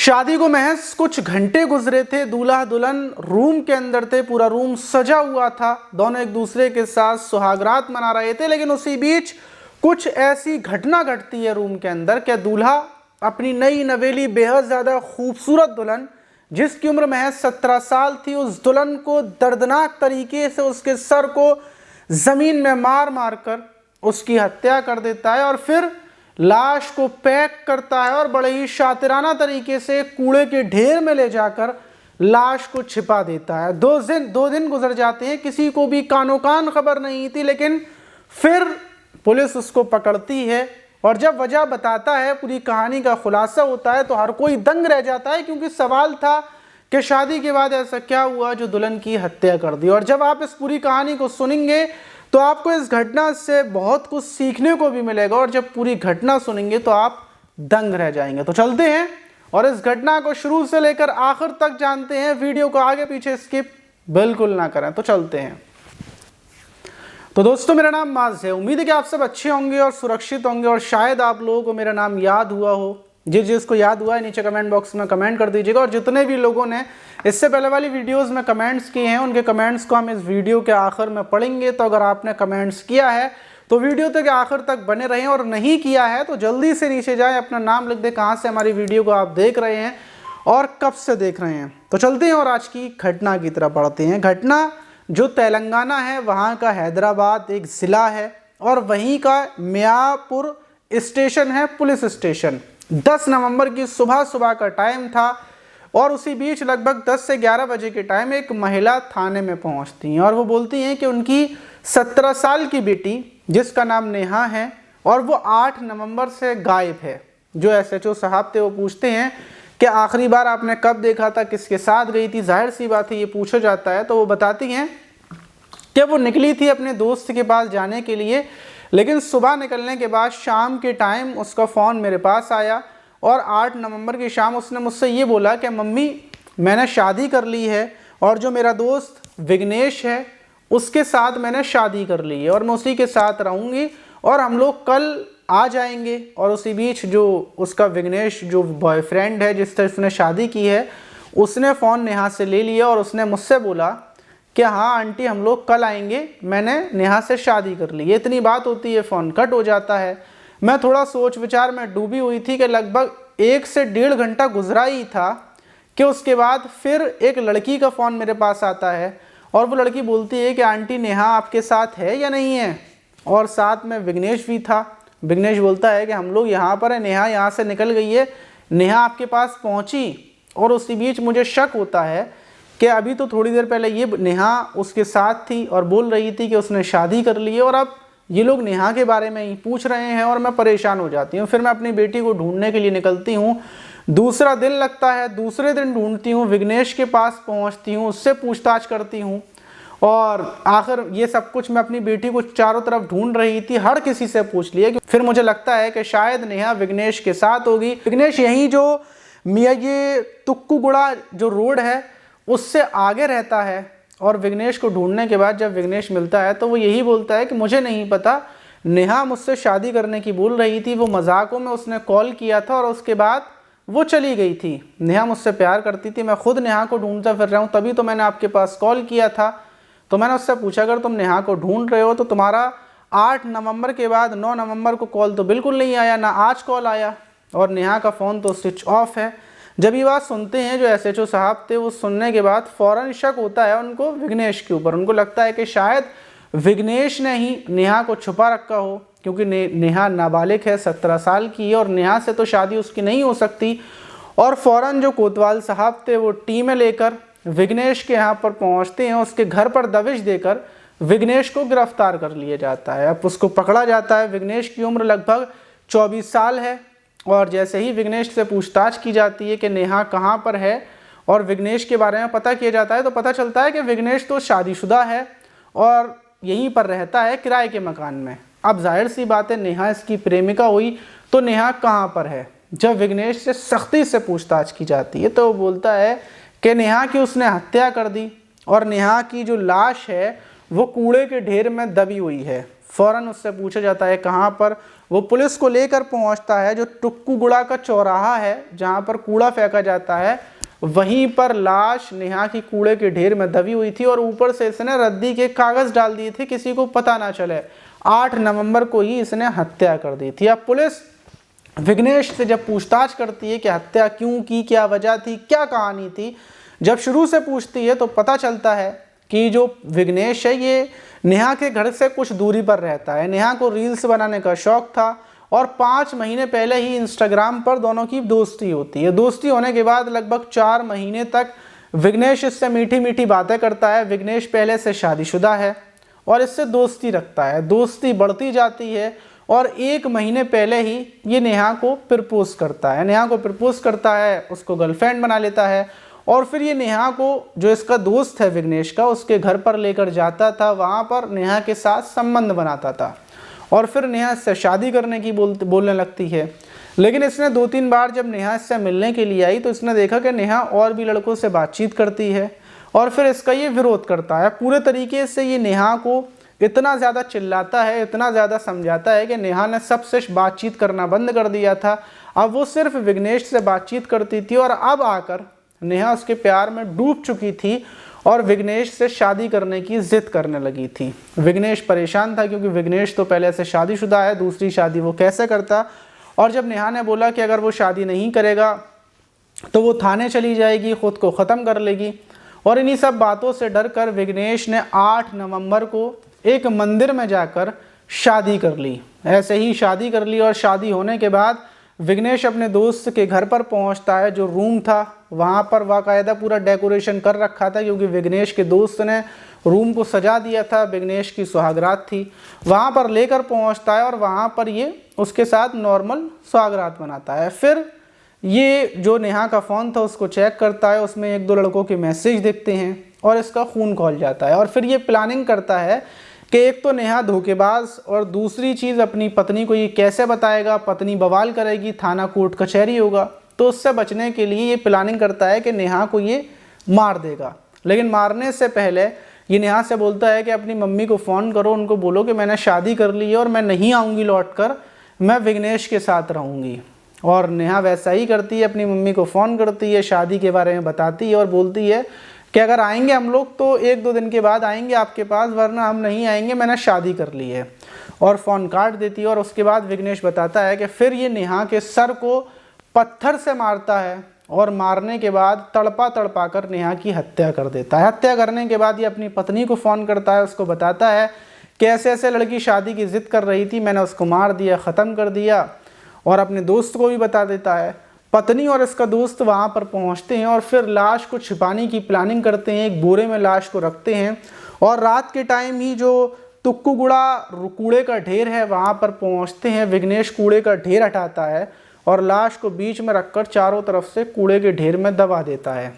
शादी को महज कुछ घंटे गुजरे थे। दूल्हा दुल्हन रूम के अंदर थे, पूरा रूम सजा हुआ था, दोनों एक दूसरे के साथ सुहागरात मना रहे थे। लेकिन उसी बीच कुछ ऐसी घटना घटती है रूम के अंदर कि दूल्हा अपनी नई नवेली बेहद ज़्यादा खूबसूरत दुल्हन, जिसकी उम्र महज 17 साल थी, उस दुल्हन को दर्दनाक तरीके से उसके सर को ज़मीन में मार मार कर उसकी हत्या कर देता है और फिर लाश को पैक करता है और बड़े ही शातिराना तरीके से कूड़े के ढेर में ले जाकर लाश को छिपा देता है। दो दिन गुजर जाते हैं, किसी को भी कानो कान खबर नहीं थी, लेकिन फिर पुलिस उसको पकड़ती है और जब वजह बताता है, पूरी कहानी का खुलासा होता है, तो हर कोई दंग रह जाता है, क्योंकि सवाल था कि शादी के बाद ऐसा क्या हुआ जो दुल्हन की हत्या कर दी। और जब आप इस पूरी कहानी को सुनेंगे तो आपको इस घटना से बहुत कुछ सीखने को भी मिलेगा और जब पूरी घटना सुनेंगे तो आप दंग रह जाएंगे। तो चलते हैं और इस घटना को शुरू से लेकर आखिर तक जानते हैं। वीडियो को आगे पीछे स्किप बिल्कुल ना करें। तो चलते हैं। तो दोस्तों, मेरा नाम माज है। उम्मीद है कि आप सब अच्छे होंगे और सुरक्षित होंगे और शायद आप लोगों को मेरा नाम याद हुआ हो। जिसको याद हुआ है नीचे कमेंट बॉक्स में कमेंट कर दीजिएगा। और जितने भी लोगों ने इससे पहले वाली वीडियोस में कमेंट्स किए हैं, उनके कमेंट्स को हम इस वीडियो के आखिर में पढ़ेंगे। तो अगर आपने कमेंट्स किया है तो वीडियो तक आखिर तक बने रहें, और नहीं किया है तो जल्दी से नीचे जाएं, अपना नाम लिख दें, कहाँ से हमारी वीडियो को आप देख रहे हैं और कब से देख रहे हैं। तो चलते हैं और आज की घटना की तरफ बढ़ते हैं। घटना जो तेलंगाना है, वहाँ का हैदराबाद एक ज़िला है और वहीं का मियापुर स्टेशन है, पुलिस स्टेशन। 10 नवंबर की सुबह का टाइम था और उसी बीच लगभग 10 से 11 बजे के टाइम एक महिला थाने में पहुंचती हैं और वो बोलती हैं कि उनकी 17 साल की बेटी, जिसका नाम नेहा है, और वो 8 नवंबर से गायब है। जो एसएचओ साहब थे वो पूछते हैं कि आखिरी बार आपने कब देखा था, किसके साथ गई थी। जाहिर सी बात है ये पूछा जाता है। तो वो बताती हैं कि वो निकली थी अपने दोस्त के पास जाने के लिए, लेकिन सुबह निकलने के बाद शाम के टाइम उसका फ़ोन मेरे पास आया और 8 नवंबर की शाम उसने मुझसे ये बोला कि मम्मी, मैंने शादी कर ली है और जो मेरा दोस्त विघ्नेश है उसके साथ मैंने शादी कर ली है और मैं उसी के साथ रहूँगी और हम लोग कल आ जाएंगे। और उसी बीच जो उसका विघ्नेश जो बॉयफ्रेंड है जिससे उसने शादी की है, उसने फ़ोन नेहा से ले लिया और उसने मुझसे बोला कि हाँ आंटी, हम लोग कल आएंगे, मैंने नेहा से शादी कर ली। इतनी बात होती है, फ़ोन कट हो जाता है। मैं थोड़ा सोच विचार में डूबी हुई थी कि लगभग 1 से 1.5 घंटा गुजरा ही था कि उसके बाद फिर एक लड़की का फ़ोन मेरे पास आता है और वो लड़की बोलती है कि आंटी, नेहा आपके साथ है या नहीं है। और साथ में विघ्नेश भी था। विघ्नेश बोलता है कि हम लोग यहाँ पर है, नेहा यहाँ से निकल गई है, नेहा आपके पास पहुँची। और उसी बीच मुझे शक होता है कि अभी तो थोड़ी देर पहले ये नेहा उसके साथ थी और बोल रही थी कि उसने शादी कर ली है, और अब ये लोग नेहा के बारे में ही पूछ रहे हैं और मैं परेशान हो जाती हूँ। फिर मैं अपनी बेटी को ढूंढने के लिए निकलती हूँ। दूसरा दिन लगता है, दूसरे दिन ढूंढती हूँ, विघ्नेश के पास पहुँचती हूँ, उससे पूछताछ करती हूँ और आखिर ये सब कुछ मैं अपनी बेटी को चारों तरफ ढूंढ रही थी, हर किसी से पूछ लिया। फिर मुझे लगता है कि शायद नेहा विघ्नेश के साथ होगी। विघ्नेश यहीं जो मियाँ ये तुक्कूगुड़ा जो रोड है उससे आगे रहता है और विघ्नेश को ढूंढने के बाद जब विघ्नेश मिलता है तो वो यही बोलता है कि मुझे नहीं पता, नेहा मुझसे शादी करने की बोल रही थी, वो मजाकों में उसने कॉल किया था और उसके बाद वो चली गई थी। नेहा मुझसे प्यार करती थी, मैं खुद नेहा को ढूंढता फिर रहा हूँ, तभी तो मैंने आपके पास कॉल किया था। तो मैंने उससे पूछा, अगर तुम नेहा को ढूंढ रहे हो तो तुम्हारा 8 नवंबर के बाद 9 नवंबर को कॉल तो बिल्कुल नहीं आया, ना आज कॉल आया, और नेहा का फ़ोन तो स्विच ऑफ है। जब ये बात सुनते हैं जो एसएचओ साहब थे, वो सुनने के बाद फ़ौरन शक होता है उनको विघ्नेश के ऊपर। उनको लगता है कि शायद विघ्नेश ने ही नेहा को छुपा रखा हो, क्योंकि नेहा नाबालिग है, 17 साल की है और नेहा से तो शादी उसकी नहीं हो सकती। और फ़ौरन जो कोतवाल साहब थे वो टीमें लेकर विघ्नेश के यहाँ पर पहुँचते हैं। उसके घर पर दबिश देकर विघ्नेश को गिरफ्तार कर लिया जाता है। अब उसको पकड़ा जाता है। विघ्नेश की उम्र लगभग 24 साल है और जैसे ही विघ्नेश से पूछताछ की जाती है कि नेहा कहाँ पर है और विघ्नेश के बारे में पता किया जाता है, तो पता चलता है कि विघ्नेश तो शादीशुदा है और यहीं पर रहता है किराए के मकान में। अब जाहिर सी बात है, नेहा इसकी प्रेमिका हुई तो नेहा कहाँ पर है। जब विघ्नेश से सख्ती से पूछताछ की जाती है तो वो बोलता है कि नेहा की उसने हत्या कर दी और नेहा की जो लाश है वो कूड़े के ढेर में दबी हुई है। फ़ौरन उससे पूछा जाता है कहाँ पर। वो पुलिस को लेकर पहुंचता है जो टुक्कूगुड़ा का चौराहा है जहाँ पर कूड़ा फेंका जाता है, वहीं पर लाश नेहा की कूड़े के ढेर में दबी हुई थी और ऊपर से इसने रद्दी के कागज़ डाल दिए थे, किसी को पता ना चले। 8 नवंबर को ही इसने हत्या कर दी थी। अब पुलिस विघ्नेश से जब पूछताछ करती है कि हत्या क्यों की, क्या वजह थी, क्या कहानी थी, जब शुरू से पूछती है तो पता चलता है कि जो विघ्नेश है ये नेहा के घर से कुछ दूरी पर रहता है। नेहा को रील्स बनाने का शौक था और 5 महीने पहले ही इंस्टाग्राम पर दोनों की दोस्ती होती है। दोस्ती होने के बाद लगभग 4 महीने तक विघ्नेश इससे मीठी मीठी बातें करता है। विघ्नेश पहले से शादीशुदा है और इससे दोस्ती रखता है। दोस्ती बढ़ती जाती है और 1 महीने पहले ही ये नेहा को प्रपोज करता है। नेहा को प्रपोज करता है, उसको गर्लफ्रेंड बना लेता है और फिर ये नेहा को, जो इसका दोस्त है विघ्नेश का, उसके घर पर लेकर जाता था, वहाँ पर नेहा के साथ संबंध बनाता था और फिर नेहा इससे शादी करने की बोलने लगती है। लेकिन इसने 2-3 बार जब नेहा इससे मिलने के लिए आई तो इसने देखा कि नेहा और भी लड़कों से बातचीत करती है और फिर इसका ये विरोध करता है। पूरे तरीके से ये नेहा को इतना ज़्यादा चिल्लाता है, इतना ज़्यादा समझाता है कि नेहा ने सबसे बातचीत करना बंद कर दिया था। अब वो सिर्फ विघ्नेश से बातचीत करती थी और अब आकर नेहा उसके प्यार में डूब चुकी थी और विघ्नेश से शादी करने की जिद करने लगी थी। विघ्नेश परेशान था क्योंकि विघ्नेश तो पहले से शादीशुदा है, दूसरी शादी वो कैसे करता। और जब नेहा ने बोला कि अगर वो शादी नहीं करेगा तो वो थाने चली जाएगी, ख़ुद को ख़त्म कर लेगी, और इन्हीं सब बातों से डर कर विघ्नेश ने 8 नवंबर को एक मंदिर में जाकर शादी कर ली। ऐसे ही शादी कर ली और शादी होने के बाद विघ्नेश अपने दोस्त के घर पर पहुंचता है। जो रूम था वहां पर बाकायदा पूरा डेकोरेशन कर रखा था क्योंकि विघ्नेश के दोस्त ने रूम को सजा दिया था, विघ्नेश की सुहागरात थी। वहां पर लेकर पहुंचता है और वहां पर ये उसके साथ नॉर्मल सुहागरात मनाता है। फिर ये जो नेहा का फ़ोन था उसको चेक करता है, उसमें 1-2 लड़कों के मैसेज दिखते हैं और इसका खून खौल जाता है। और फिर ये प्लानिंग करता है कि एक तो नेहा धोखेबाज और दूसरी चीज़ अपनी पत्नी को ये कैसे बताएगा, पत्नी बवाल करेगी, थाना कोर्ट कचहरी होगा, तो उससे बचने के लिए ये प्लानिंग करता है कि नेहा को ये मार देगा। लेकिन मारने से पहले ये नेहा से बोलता है कि अपनी मम्मी को फ़ोन करो, उनको बोलो कि मैंने शादी कर ली है और मैं नहीं आऊँगी लौट कर, मैं विघ्नेश के साथ रहूँगी। और नेहा वैसा ही करती है, अपनी मम्मी को फ़ोन करती है, शादी के बारे में बताती है और बोलती है कि अगर आएंगे हम लोग तो 1-2 दिन के बाद आएंगे आपके पास, वरना हम नहीं आएंगे, मैंने शादी कर ली है। और फ़ोन काट देती है। और उसके बाद विघ्नेश बताता है कि फिर ये नेहा के सर को पत्थर से मारता है और मारने के बाद तड़पा कर नेहा की हत्या कर देता है। हत्या करने के बाद ये अपनी पत्नी को फ़ोन करता है, उसको बताता है कि ऐसे ऐसे लड़की शादी की ज़िद कर रही थी, मैंने उसको मार दिया, ख़त्म कर दिया। और अपने दोस्त को भी बता देता है। पत्नी और इसका दोस्त वहाँ पर पहुँचते हैं और फिर लाश को छिपाने की प्लानिंग करते हैं, एक बोरे में लाश को रखते हैं और रात के टाइम ही जो टुक्कूगुड़ा कूड़े का ढेर है वहाँ पर पहुँचते हैं। विघ्नेश कूड़े का ढेर हटाता है और लाश को बीच में रखकर चारों तरफ से कूड़े के ढेर में दबा देता है।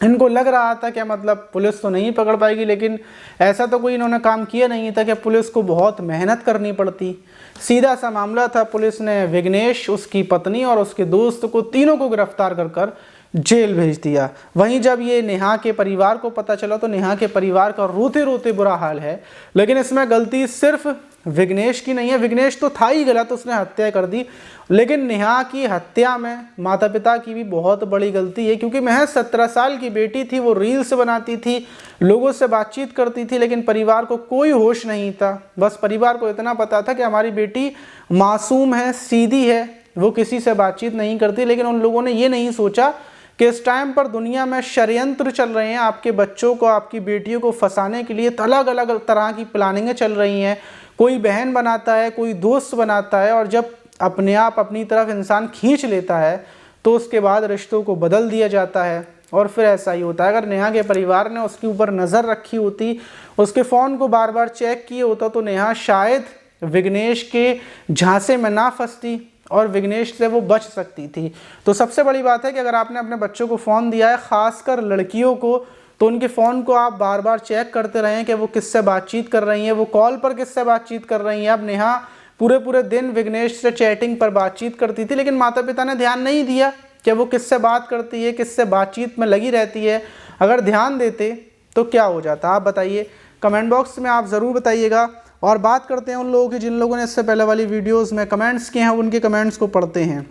इनको लग रहा था कि मतलब पुलिस तो नहीं पकड़ पाएगी, लेकिन ऐसा तो कोई इन्होंने काम किया नहीं था कि पुलिस को बहुत मेहनत करनी पड़ती। सीधा सा मामला था, पुलिस ने विघ्नेश, उसकी पत्नी और उसके दोस्त को, तीनों को गिरफ्तार कर जेल भेज दिया। वहीं जब ये नेहा के परिवार को पता चला तो नेहा के परिवार का रोते रोते बुरा हाल है। लेकिन इसमें गलती सिर्फ विघ्नेश की नहीं है, विघ्नेश तो था ही गलत, उसने हत्या कर दी, लेकिन नेहा की हत्या में माता पिता की भी बहुत बड़ी गलती है क्योंकि महज 17 साल की बेटी थी, वो रील्स बनाती थी, लोगों से बातचीत करती थी, लेकिन परिवार को कोई होश नहीं था। बस परिवार को इतना पता था कि हमारी बेटी मासूम है, सीधी है, वो किसी से बातचीत नहीं करती। लेकिन उन लोगों ने ये नहीं सोचा कि इस टाइम पर दुनिया में षड्यंत्र चल रहे हैं, आपके बच्चों को, आपकी बेटियों को फंसाने के लिए अलग अलग तरह की प्लानिंगें चल रही हैं। कोई बहन बनाता है, कोई दोस्त बनाता है, और जब अपने आप अपनी तरफ इंसान खींच लेता है तो उसके बाद रिश्तों को बदल दिया जाता है। और फिर ऐसा ही होता है। अगर नेहा के परिवार ने उसके ऊपर नज़र रखी होती, उसके फ़ोन को बार बार चेक किए होता, तो नेहा शायद विघ्नेश के झांसे में ना फंसती और विघ्नेश से वो बच सकती थी। तो सबसे बड़ी बात है कि अगर आपने अपने बच्चों को फ़ोन दिया है, ख़ासकर लड़कियों को, तो उनके फ़ोन को आप बार बार चेक करते रहें कि वो किससे बातचीत कर रही हैं, वो कॉल पर किससे बातचीत कर रही हैं। अब नेहा पूरे दिन विघ्नेश से चैटिंग पर बातचीत करती थी, लेकिन माता पिता ने ध्यान नहीं दिया कि वो किससे बात करती है, किससे बातचीत में लगी रहती है। अगर ध्यान देते तो क्या हो जाता, आप बताइए। कमेंट बॉक्स में आप ज़रूर बताइएगा। और बात करते हैं उन लोगों की जिन लोगों ने इससे पहले वाली वीडियोस में कमेंट्स किए हैं, उनके कमेंट्स को पढ़ते हैं।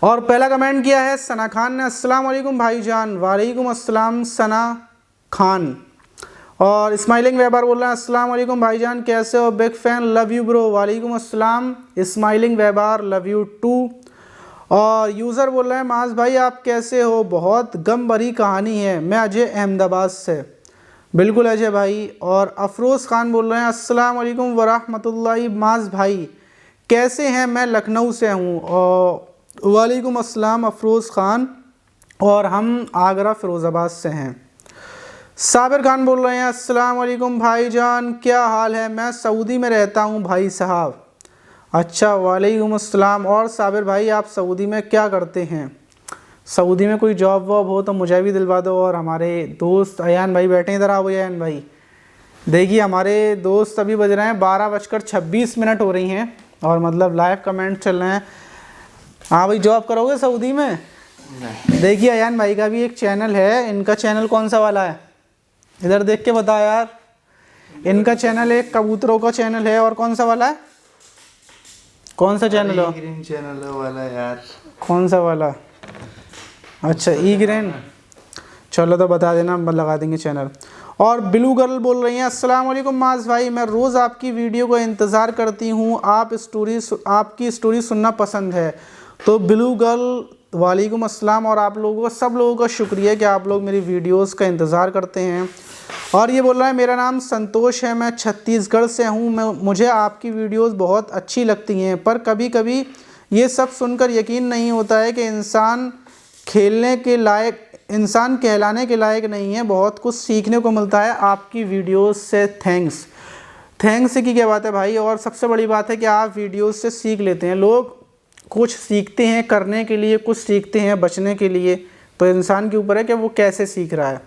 और पहला कमेंट किया है सना खान ने, अस्सलाम वालेकुम भाईजान। वालेकुम अस्सलाम सना खान। और स्माइलिंग व्यापार बोल रहा है, अस्सलाम वालेकुम भाईजान, कैसे हो? Big fan, love you bro. वालेकुम अस्सलाम स्माइलिंग व्यापार, लव यू टू। और यूज़र बोल रहे हैं, माज भाई आप कैसे हो? बहुत गम भरी कहानी है। मैं अजय अहमदाबाद से। बिल्कुल अजय भाई। और अफरोज़ खान बोल रहे हैं, अस्सलाम वालेकुम वरहमतुल्लाहि। माज भाई कैसे हैं? मैं लखनऊ से हूँ। और वालेकुम अस्सलाम अफरोज़ खान, और हम आगरा फ़िरोज़ाबाद से हैं। साबिर खान बोल रहे हैं, अस्सलाम वालेकुम भाईजान, क्या हाल है? मैं सऊदी में रहता हूँ भाई साहब। अच्छा, वालेकुम अस्सलाम। और साबिर भाई आप सऊदी में क्या करते हैं? सऊदी में कोई जॉब वॉब हो तो मुझे भी दिलवा दो। और हमारे दोस्त अयान भाई बैठे, इधर आओ अयान भाई। देखिए हमारे दोस्त अभी बज रहे हैं 12:26 हो रही हैं, और मतलब लाइव कमेंट चल रहे हैं। हाँ भाई, जॉब करोगे सऊदी में? देखिए अयान भाई का भी एक चैनल है। इनका चैनल कौन सा वाला है? इधर देख के बता यार। इनका चैनल एक कबूतरों का चैनल है, और कौन सा वाला है? कौन सा चैनल है? ग्रीन चैनल वाला यार। कौन सा वाला? अच्छा, ई ग्रीन। चलो तो बता देना, हम लगा देंगे चैनल। और ब्लू गर्ल बोल रही हैं, अस्सलाम वालेकुम माज भाई, मैं रोज़ आपकी वीडियो को इंतज़ार करती हूँ, आपकी स्टोरी सुनना पसंद है। तो ब्लू गर्ल वालेकुम अस्सलाम। और आप लोगों का, सब लोगों का शुक्रिया कि आप लोग मेरी वीडियोस का इंतज़ार करते हैं। और ये बोल रहा है, मेरा नाम संतोष है, मैं छत्तीसगढ़ से हूँ। मुझे आपकी वीडियोस बहुत अच्छी लगती हैं, पर कभी कभी ये सब सुनकर यकीन नहीं होता है कि इंसान कहलाने के लायक नहीं है। बहुत कुछ सीखने को मिलता है आपकी वीडियोस से। थैंक्स की क्या बात है भाई। और सबसे बड़ी बात है कि आप वीडियोस से सीख लेते हैं। लोग कुछ सीखते हैं करने के लिए, कुछ सीखते हैं बचने के लिए, तो इंसान के ऊपर है कि वो कैसे सीख रहा है।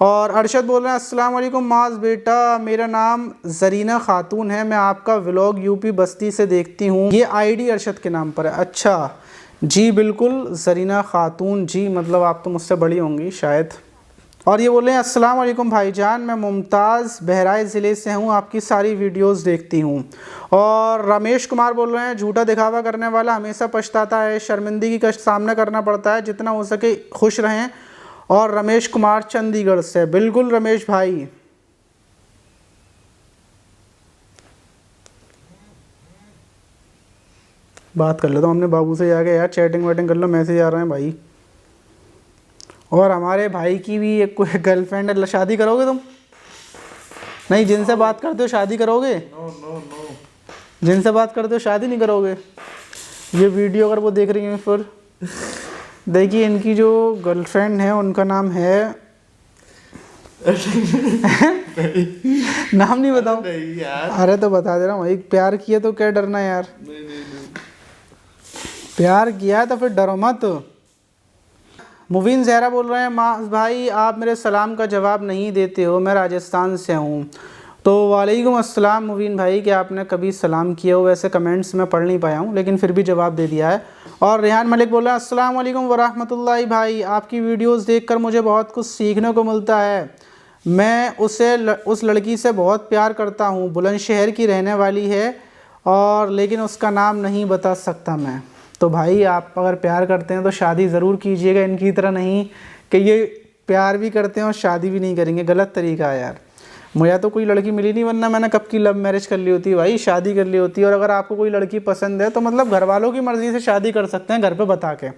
और अरशद बोल रहे हैं, अस्सलाम वालेकुम माज बेटा, मेरा नाम जरीना खातून है, मैं आपका व्लॉग यूपी बस्ती से देखती हूँ। ये आईडी अरशद के नाम पर है। अच्छा जी, बिल्कुल जरीना खातून जी, मतलब आप तो मुझसे बड़ी होंगी शायद। और ये बोल रहे हैं, अस्सलाम वालेकुम भाईजान, मैं मुमताज़ बहराइच ज़िले से हूँ, आपकी सारी वीडियोस देखती हूँ। और रमेश कुमार बोल रहे हैं, झूठा दिखावा करने वाला हमेशा पछताता है, शर्मिंदगी का सामना करना पड़ता है, जितना हो सके खुश रहें। और रमेश कुमार चंडीगढ़ से। बिल्कुल रमेश भाई। बात कर लेता हूँ, हमने बाबू से जाके यार चैटिंग वैटिंग कर लो, मैसेज आ रहे हैं भाई। और हमारे भाई की भी एक कोई गर्लफ्रेंड है, शादी करोगे तुम? नहीं, जिनसे बात करते हो शादी करोगे? नो। जिनसे बात करते हो शादी नहीं करोगे? ये वीडियो अगर वो देख रही हैं फिर देखिए, इनकी जो गर्लफ्रेंड है उनका नाम है नाम नहीं बताऊं? नहीं यार। अरे तो बता दे रहा हूँ भाई, प्यार किया तो क्या डरना यार। नहीं। प्यार किया तो फिर डरो मत। मुबीन जहरा बोल रहे हैं, माँ भाई आप मेरे सलाम का जवाब नहीं देते हो, मैं राजस्थान से हूँ। तो वालेकुम अस्सलाम मुबीन भाई, कि आपने कभी सलाम किया हो? वैसे कमेंट्स में पढ़ नहीं पाया हूँ, लेकिन फिर भी जवाब दे दिया है। और रेहान मलिक बोल रहे हैं, अस्सलाम वालेकुम वरहमतुल्लाहि भाई, आपकी वीडियोस देखकर मुझे बहुत कुछ सीखने को मिलता है। मैं उस लड़की से बहुत प्यार करता हूँ, बुलंदशहर की रहने वाली है, और लेकिन उसका नाम नहीं बता सकता मैं। तो भाई आप अगर प्यार करते हैं तो शादी ज़रूर कीजिएगा, इनकी तरह नहीं कि ये प्यार भी करते हैं और शादी भी नहीं करेंगे। गलत तरीका है यार। मुझे तो कोई लड़की मिली नहीं, वरना मैंने कब की लव मैरिज कर ली होती भाई, शादी कर ली होती। और अगर आपको कोई लड़की पसंद है तो मतलब घर वालों की मर्ज़ी से शादी कर सकते हैं, घर पे बता के।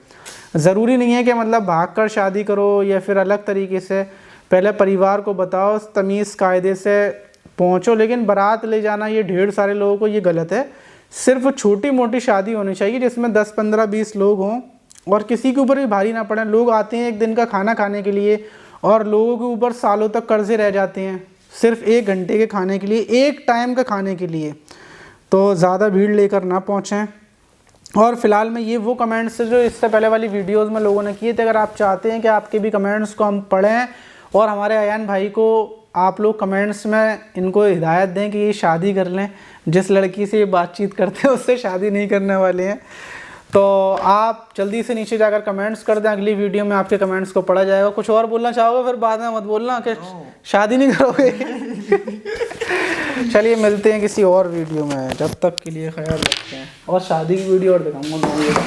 ज़रूरी नहीं है कि मतलब भाग कर शादी करो या फिर अलग तरीके से। पहले परिवार को बताओ, तमीज़ कायदे से पहुँचो, लेकिन बारात ले जाना ये ढेर सारे लोगों को ये गलत है। सिर्फ छोटी मोटी शादी होनी चाहिए जिसमें 10, 15, 20 लोग हों, और किसी के ऊपर भी भारी ना पड़े। लोग आते हैं एक दिन का खाना खाने के लिए, और लोगों के ऊपर सालों तक कर्जे रह जाते हैं सिर्फ 1 घंटे के खाने के लिए, एक टाइम का खाने के लिए। तो ज़्यादा भीड़ लेकर ना पहुँचें। और फिलहाल में ये वो कमेंट्स जो इससे पहले वाली वीडियोस में लोगों ने किए थे, अगर आप चाहते हैं कि आपके भी कमेंट्स को हम पढ़ें और हमारे अयान भाई को आप लोग कमेंट्स में इनको हिदायत दें कि ये शादी कर लें, जिस लड़की से ये बातचीत करते हैं उससे शादी नहीं करने वाले हैं, तो आप जल्दी से नीचे जाकर कमेंट्स कर दें। अगली वीडियो में आपके कमेंट्स को पढ़ा जाएगा। कुछ और बोलना चाहोगे? फिर बाद में मत बोलना कि शादी नहीं करोगे। चलिए मिलते हैं किसी और वीडियो में, जब तक के लिए ख्याल रखते हैं। और शादी की वीडियो और दिखाऊंगा।